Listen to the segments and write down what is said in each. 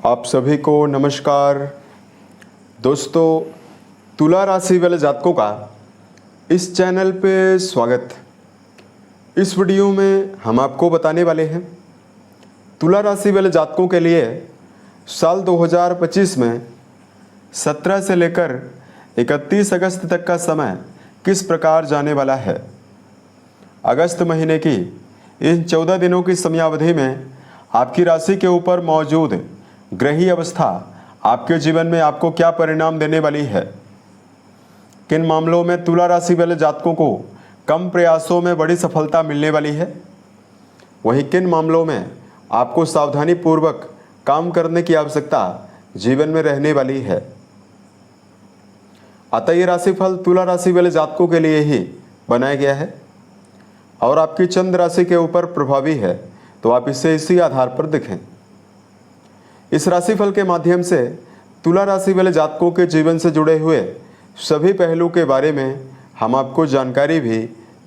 आप सभी को नमस्कार। दोस्तों, तुला राशि वाले जातकों का इस चैनल पे स्वागत। इस वीडियो में हम आपको बताने वाले हैं तुला राशि वाले जातकों के लिए साल 2025 में 17 से लेकर 31 अगस्त तक का समय किस प्रकार जाने वाला है। अगस्त महीने की इन 14 दिनों की समयावधि में आपकी राशि के ऊपर मौजूद ग्रही अवस्था आपके जीवन में आपको क्या परिणाम देने वाली है। किन मामलों में तुला राशि वाले जातकों को कम प्रयासों में बड़ी सफलता मिलने वाली है, वहीं किन मामलों में आपको सावधानी पूर्वक काम करने की आवश्यकता जीवन में रहने वाली है। अतः ये राशिफल तुला राशि वाले जातकों के लिए ही बनाया गया है और आपकी चंद्र राशि के ऊपर प्रभावी है, तो आप इसे इसी आधार पर देखें। इस राशिफल के माध्यम से तुला राशि वाले जातकों के जीवन से जुड़े हुए सभी पहलू के बारे में हम आपको जानकारी भी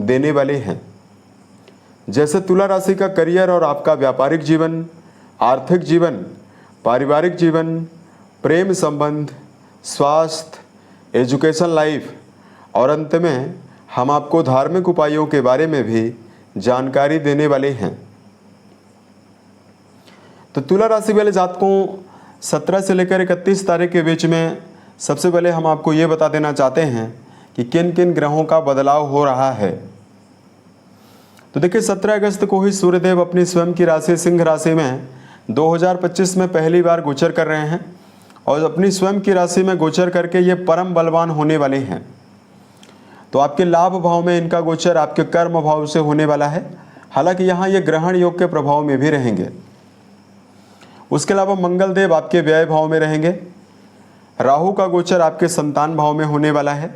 देने वाले हैं, जैसे तुला राशि का करियर और आपका व्यापारिक जीवन, आर्थिक जीवन, पारिवारिक जीवन, प्रेम संबंध, स्वास्थ्य, एजुकेशन लाइफ और अंत में हम आपको धार्मिक उपायों के बारे में भी जानकारी देने वाले हैं। तो तुला राशि वाले जातकों 17 से लेकर 31 तारीख के बीच में सबसे पहले हम आपको ये बता देना चाहते हैं कि किन किन ग्रहों का बदलाव हो रहा है। तो देखिए, 17 अगस्त को ही सूर्यदेव अपनी स्वयं की राशि सिंह राशि में 2025 में पहली बार गोचर कर रहे हैं और अपनी स्वयं की राशि में गोचर करके ये परम बलवान होने वाले हैं। तो आपके लाभ भाव में इनका गोचर आपके कर्म भाव से होने वाला है। हालांकि यहाँ ये ग्रहण योग के प्रभाव में भी रहेंगे। उसके अलावा मंगल देव आपके व्यय भाव में रहेंगे। राहु का गोचर आपके संतान भाव में होने वाला है।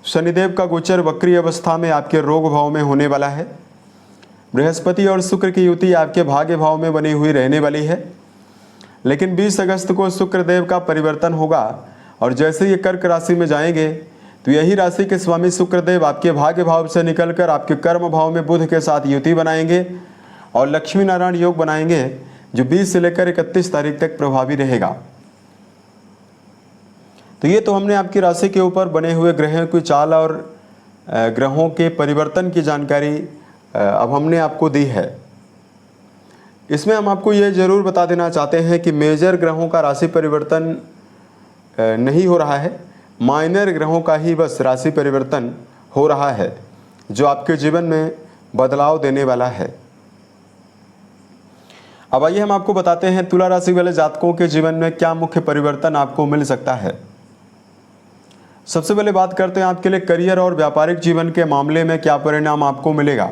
शनिदेव का गोचर वक्री अवस्था में आपके रोग भाव में होने वाला है। बृहस्पति और शुक्र की युति आपके भाग्य भाव में बनी हुई रहने वाली है। लेकिन 20 अगस्त को शुक्रदेव का परिवर्तन होगा और जैसे ये कर्क राशि में जाएंगे तो यही राशि के स्वामी शुक्रदेव आपके भाग्य भाव से निकलकर आपके कर्म भाव में बुध के साथ युति बनाएंगे और लक्ष्मी नारायण योग बनाएंगे, जो 20 से लेकर 31 तारीख तक प्रभावी रहेगा। तो ये तो हमने आपकी राशि के ऊपर बने हुए ग्रहों की चाल और ग्रहों के परिवर्तन की जानकारी अब हमने आपको दी है। इसमें हम आपको ये जरूर बता देना चाहते हैं कि मेजर ग्रहों का राशि परिवर्तन नहीं हो रहा है, माइनर ग्रहों का ही बस राशि परिवर्तन हो रहा है, जो आपके जीवन में बदलाव देने वाला है। अब आइए हम आपको बताते हैं तुला राशि वाले जातकों के जीवन में क्या मुख्य परिवर्तन आपको मिल सकता है। सबसे पहले बात करते हैं आपके लिए करियर और व्यापारिक जीवन के मामले में क्या परिणाम आपको मिलेगा।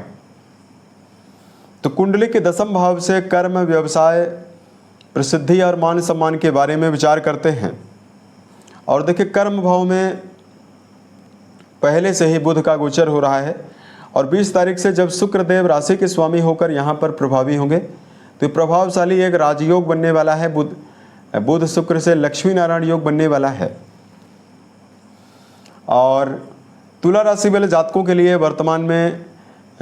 तो कुंडली के 10वें भाव से कर्म, व्यवसाय, प्रसिद्धि और मान सम्मान के बारे में विचार करते हैं। और देखिए, कर्म भाव में पहले से ही बुध का गोचर हो रहा है और 20 तारीख से जब शुक्रदेव राशि के स्वामी होकर यहाँ पर प्रभावी होंगे तो प्रभावशाली एक राजयोग बनने वाला है। बुध शुक्र से लक्ष्मी नारायण योग बनने वाला है। और तुला राशि वाले जातकों के लिए वर्तमान में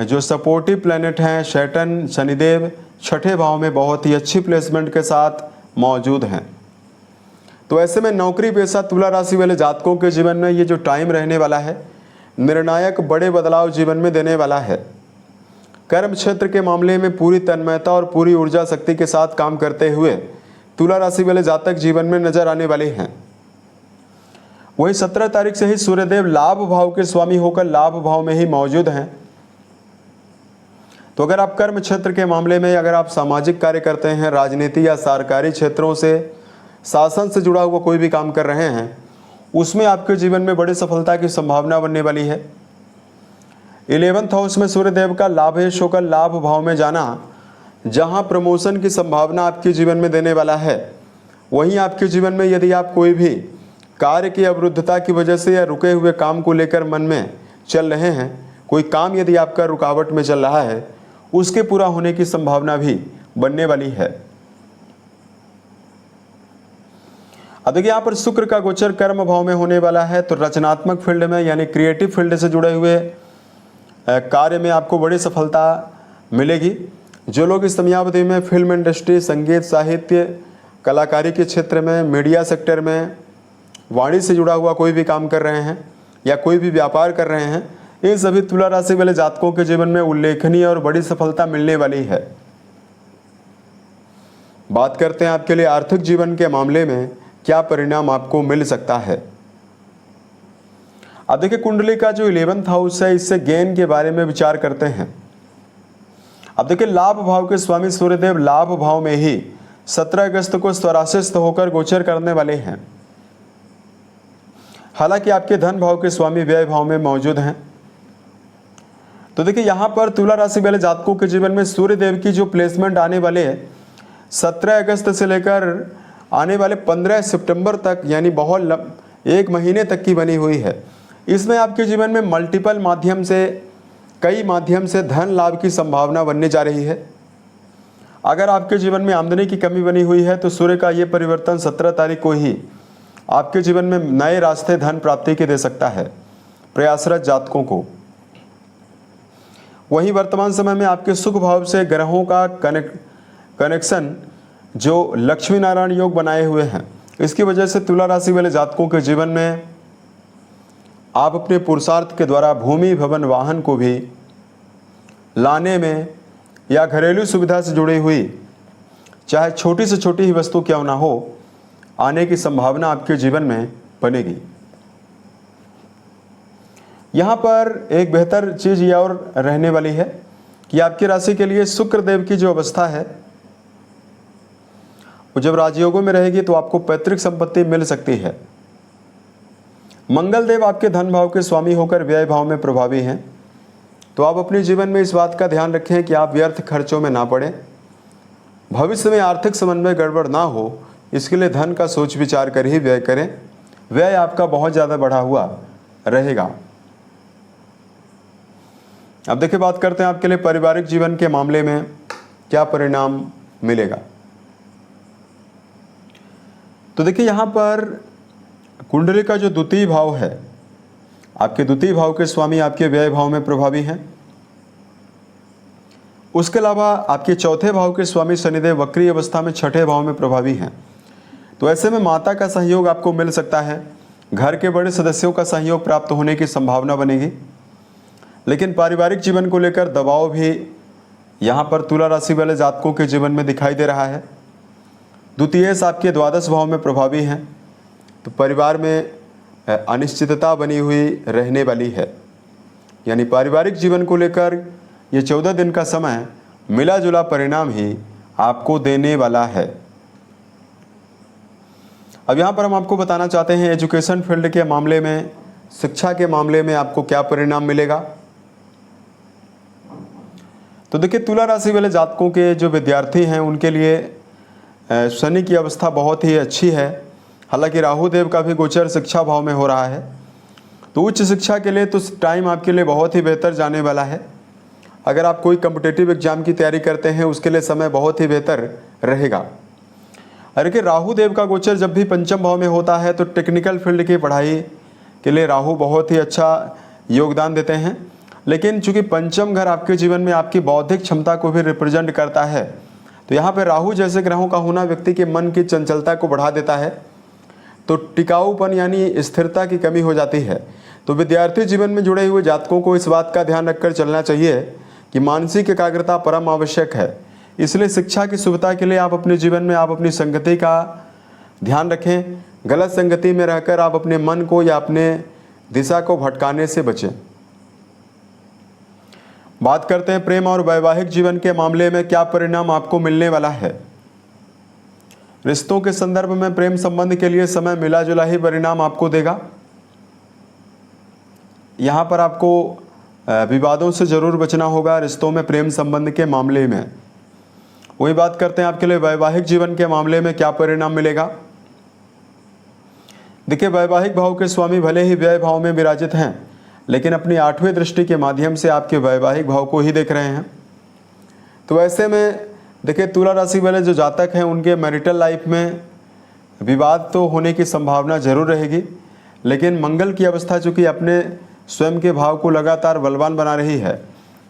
जो सपोर्टिव प्लैनेट हैं सैटर्न, शनिदेव 6ठे भाव में बहुत ही अच्छी प्लेसमेंट के साथ मौजूद हैं। तो ऐसे में नौकरी पेशा तुला राशि वाले जातकों के जीवन में ये जो टाइम रहने वाला है, निर्णायक बड़े बदलाव जीवन में देने वाला है। कर्म क्षेत्र के मामले में पूरी तन्मयता और पूरी ऊर्जा शक्ति के साथ काम करते हुए तुला राशि वाले जातक जीवन में नजर आने वाले हैं। वही 17 तारीख से ही सूर्यदेव लाभ भाव के स्वामी होकर लाभ भाव में ही मौजूद हैं। तो अगर आप कर्म क्षेत्र के मामले में अगर आप सामाजिक कार्य करते हैं, राजनीति या सरकारी क्षेत्रों से, शासन से जुड़ा हुआ कोई भी काम कर रहे हैं, उसमें आपके जीवन में बड़ी सफलता की संभावना बनने वाली है। 11वें हाउस में सूर्यदेव का लाभेश होकर लाभ भाव में जाना, जहां प्रमोशन की संभावना आपके जीवन में देने वाला है, वहीं आपके जीवन में यदि आप कोई भी कार्य की अवरुद्धता की वजह से या रुके हुए काम को लेकर मन में चल रहे हैं, कोई काम यदि आपका रुकावट में चल रहा है, उसके पूरा होने की संभावना भी बनने वाली है। अब देखिए, यहाँ पर शुक्र का गोचर कर्म भाव में होने वाला है, तो रचनात्मक फील्ड में यानी क्रिएटिव फील्ड से जुड़े हुए कार्य में आपको बड़ी सफलता मिलेगी। जो लोग इस समयावधि में फिल्म इंडस्ट्री, संगीत, साहित्य, कलाकारी के क्षेत्र में, मीडिया सेक्टर में, वाणिज्य से जुड़ा हुआ कोई भी काम कर रहे हैं या कोई भी व्यापार कर रहे हैं, इन सभी तुला राशि वाले जातकों के जीवन में उल्लेखनीय और बड़ी सफलता मिलने वाली है। बात करते हैं आपके लिए आर्थिक जीवन के मामले में क्या परिणाम आपको मिल सकता है। अब देखिए, कुंडली का जो 11th हाउस है, इससे गेन के बारे में विचार करते हैं। अब देखिए, लाभ भाव के स्वामी सूर्यदेव लाभ भाव में ही 17 अगस्त को स्वराशिस्थ होकर गोचर करने वाले हैं। हालांकि आपके धन भाव के स्वामी व्यय भाव में मौजूद हैं। तो देखिए, यहां पर तुला राशि वाले जातकों के जीवन में सूर्यदेव की जो प्लेसमेंट आने वाले 17 अगस्त से लेकर आने वाले 15 सितंबर तक, यानी बहुत एक महीने तक की बनी हुई है। इसमें आपके जीवन में मल्टीपल माध्यम से, कई माध्यम से धन लाभ की संभावना बनने जा रही है। अगर आपके जीवन में आमदनी की कमी बनी हुई है तो सूर्य का ये परिवर्तन 17 तारीख को ही आपके जीवन में नए रास्ते धन प्राप्ति के दे सकता है प्रयासरत जातकों को। वहीं वर्तमान समय में आपके सुख भाव से ग्रहों का कनेक्शन जो लक्ष्मी नारायण योग बनाए हुए हैं, इसकी वजह से तुला राशि वाले जातकों के जीवन में आप अपने पुरुषार्थ के द्वारा भूमि, भवन, वाहन को भी लाने में या घरेलू सुविधा से जुड़ी हुई चाहे छोटी से छोटी ही वस्तु क्यों ना हो, आने की संभावना आपके जीवन में बनेगी। यहाँ पर एक बेहतर चीज़ यह और रहने वाली है कि आपकी राशि के लिए शुक्र देव की जो अवस्था है वो जब राजयोगों में रहेगी तो आपको पैतृक संपत्ति मिल सकती है। मंगल देव आपके धन भाव के स्वामी होकर व्यय भाव में प्रभावी हैं, तो आप अपने जीवन में इस बात का ध्यान रखें कि आप व्यर्थ खर्चों में ना पड़ें। भविष्य में आर्थिक समन्वय गड़बड़ ना हो, इसके लिए धन का सोच विचार कर ही व्यय करें। व्यय आपका बहुत ज़्यादा बढ़ा हुआ रहेगा। अब देखिए, बात करते हैं आपके लिए पारिवारिक जीवन के मामले में क्या परिणाम मिलेगा। तो देखिए, यहाँ पर कुंडली का जो द्वितीय भाव है, आपके द्वितीय भाव के स्वामी आपके व्यय भाव में प्रभावी हैं। उसके अलावा आपके चौथे भाव के स्वामी शनिदेव वक्री अवस्था में छठे भाव में प्रभावी हैं। तो ऐसे में माता का सहयोग आपको मिल सकता है, घर के बड़े सदस्यों का सहयोग प्राप्त होने की संभावना बनेगी। लेकिन पारिवारिक जीवन को लेकर दबाव भी यहाँ पर तुला राशि वाले जातकों के जीवन में दिखाई दे रहा है। द्वितीय आपके द्वादश भाव में प्रभावी हैं, तो परिवार में अनिश्चितता बनी हुई रहने वाली है। यानी पारिवारिक जीवन को लेकर ये 14 दिन का समय मिला जुला परिणाम ही आपको देने वाला है। अब यहाँ पर हम आपको बताना चाहते हैं एजुकेशन फील्ड के मामले में, शिक्षा के मामले में आपको क्या परिणाम मिलेगा। तो देखिए, तुला राशि वाले जातकों के जो विद्यार्थी हैं उनके लिए शनि की अवस्था बहुत ही अच्छी है। हालांकि राहु देव का भी गोचर शिक्षा भाव में हो रहा है, तो उच्च शिक्षा के लिए तो टाइम आपके लिए बहुत ही बेहतर जाने वाला है। अगर आप कोई कॉम्पिटिटिव एग्जाम की तैयारी करते हैं उसके लिए समय बहुत ही बेहतर रहेगा। अरे कि राहु देव का गोचर जब भी पंचम भाव में होता है तो टेक्निकल फील्ड की पढ़ाई के लिए राहु बहुत ही अच्छा योगदान देते हैं। लेकिन चूंकि पंचम घर आपके जीवन में आपकी बौद्धिक क्षमता को भी रिप्रेजेंट करता है, तो यहाँ पर राहु जैसे ग्रहों का होना व्यक्ति के मन की चंचलता को बढ़ा देता है, तो टिकाऊपन यानी स्थिरता की कमी हो जाती है। तो विद्यार्थी जीवन में जुड़े हुए जातकों को इस बात का ध्यान रखकर चलना चाहिए कि मानसिक एकाग्रता परम आवश्यक है। इसलिए शिक्षा की सुविधा के लिए आप अपने जीवन में आप अपनी संगति का ध्यान रखें। गलत संगति में रहकर आप अपने मन को या अपने दिशा को भटकाने से बचें। बात करते हैं प्रेम और वैवाहिक जीवन के मामले में क्या परिणाम आपको मिलने वाला है। रिश्तों के संदर्भ में प्रेम संबंध के लिए समय मिला जुला ही परिणाम आपको देगा। यहाँ पर आपको विवादों से जरूर बचना होगा रिश्तों में, प्रेम संबंध के मामले में। वही बात करते हैं आपके लिए वैवाहिक जीवन के मामले में क्या परिणाम मिलेगा। देखिए, वैवाहिक भाव के स्वामी भले ही व्यय भाव में विराजित हैं, लेकिन अपनी 8वीं दृष्टि के माध्यम से आपके वैवाहिक भाव को ही देख रहे हैं। तो ऐसे में देखिए, तुला राशि वाले जो जातक हैं उनके मैरिटल लाइफ में विवाद तो होने की संभावना जरूर रहेगी, लेकिन मंगल की अवस्था चूँकि अपने स्वयं के भाव को लगातार बलवान बना रही है,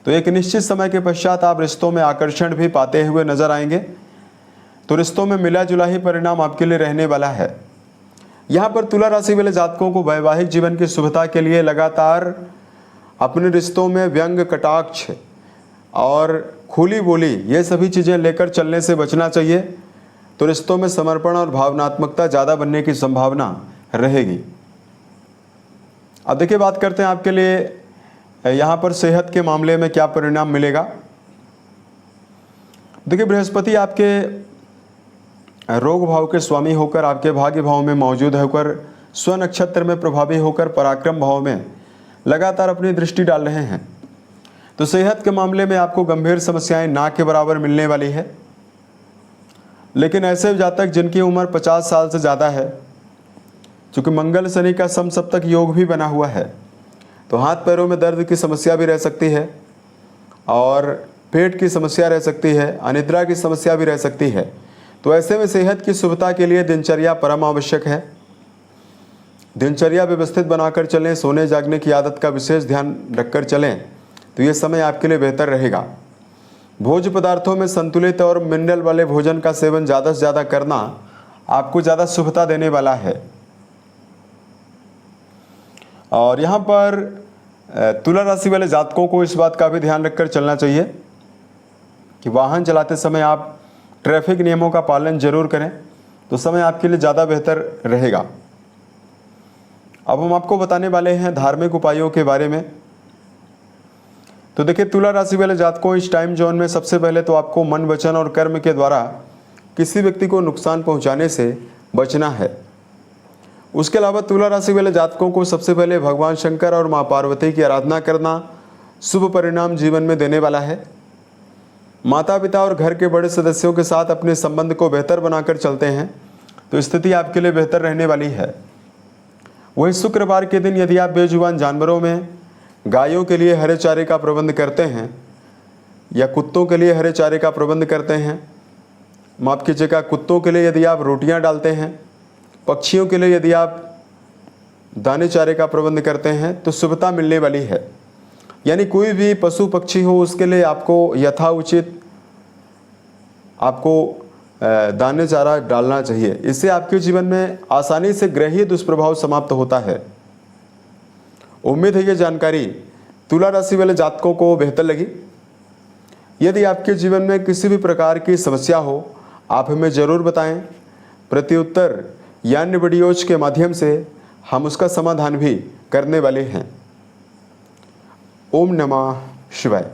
तो एक निश्चित समय के पश्चात आप रिश्तों में आकर्षण भी पाते हुए नजर आएंगे। तो रिश्तों में मिला जुला ही परिणाम आपके लिए रहने वाला है। यहाँ पर तुला राशि वाले जातकों को वैवाहिक जीवन की शुभता के लिए लगातार अपने रिश्तों में व्यंग, कटाक्ष और खुली बोली ये सभी चीज़ें लेकर चलने से बचना चाहिए। तो रिश्तों में समर्पण और भावनात्मकता ज़्यादा बनने की संभावना रहेगी। अब देखिए, बात करते हैं आपके लिए यहाँ पर सेहत के मामले में क्या परिणाम मिलेगा। देखिए, बृहस्पति आपके रोग भाव के स्वामी होकर आपके भाग्य भाव में मौजूद होकर स्व नक्षत्र में प्रभावी होकर पराक्रम भाव में लगातार अपनी दृष्टि डाल रहे हैं। तो सेहत के मामले में आपको गंभीर समस्याएं ना के बराबर मिलने वाली है। लेकिन ऐसे जातक जिनकी उम्र 50 साल से ज़्यादा है, चूँकि मंगल शनि का समसप्तक योग भी बना हुआ है, तो हाथ पैरों में दर्द की समस्या भी रह सकती है और पेट की समस्या रह सकती है, अनिद्रा की समस्या भी रह सकती है। तो ऐसे में सेहत की शुभता के लिए दिनचर्या परम आवश्यक है। दिनचर्या व्यवस्थित बनाकर चलें, सोने जागने की आदत का विशेष ध्यान रखकर चलें, तो ये समय आपके लिए बेहतर रहेगा। भोज्य पदार्थों में संतुलित और मिनरल वाले भोजन का सेवन ज़्यादा से ज़्यादा करना आपको ज़्यादा शुभता देने वाला है। और यहाँ पर तुला राशि वाले जातकों को इस बात का भी ध्यान रखकर चलना चाहिए कि वाहन चलाते समय आप ट्रैफिक नियमों का पालन जरूर करें, तो समय आपके लिए ज़्यादा बेहतर रहेगा। अब हम आपको बताने वाले हैं धार्मिक उपायों के बारे में। तो देखिए, तुला राशि वाले जातकों, इस टाइम जोन में सबसे पहले तो आपको मन, वचन और कर्म के द्वारा किसी व्यक्ति को नुकसान पहुंचाने से बचना है। उसके अलावा तुला राशि वाले जातकों को सबसे पहले भगवान शंकर और माँ पार्वती की आराधना करना शुभ परिणाम जीवन में देने वाला है। माता पिता और घर के बड़े सदस्यों के साथ अपने संबंध को बेहतर बनाकर चलते हैं तो स्थिति आपके लिए बेहतर रहने वाली है। वही शुक्रवार के दिन यदि आप बेजुबान जानवरों में गायों के लिए हरे चारे का प्रबंध करते हैं या कुत्तों के लिए हरे चारे का प्रबंध करते हैं, माफ़ कीजिएगा, कुत्तों के लिए यदि आप रोटियां डालते हैं, पक्षियों के लिए यदि आप दाने चारे का प्रबंध करते हैं, तो शुभता मिलने वाली है। यानी कोई भी पशु पक्षी हो उसके लिए आपको यथाउचित आपको दाने चारा डालना चाहिए। इससे आपके जीवन में आसानी से ग्रहीय दुष्प्रभाव समाप्त होता है। उम्मीद है ये जानकारी तुला राशि वाले जातकों को बेहतर लगी। यदि आपके जीवन में किसी भी प्रकार की समस्या हो, आप हमें ज़रूर बताएं। प्रत्युत्तर या अन्य वीडियोज के माध्यम से हम उसका समाधान भी करने वाले हैं। ओम नमः शिवाय।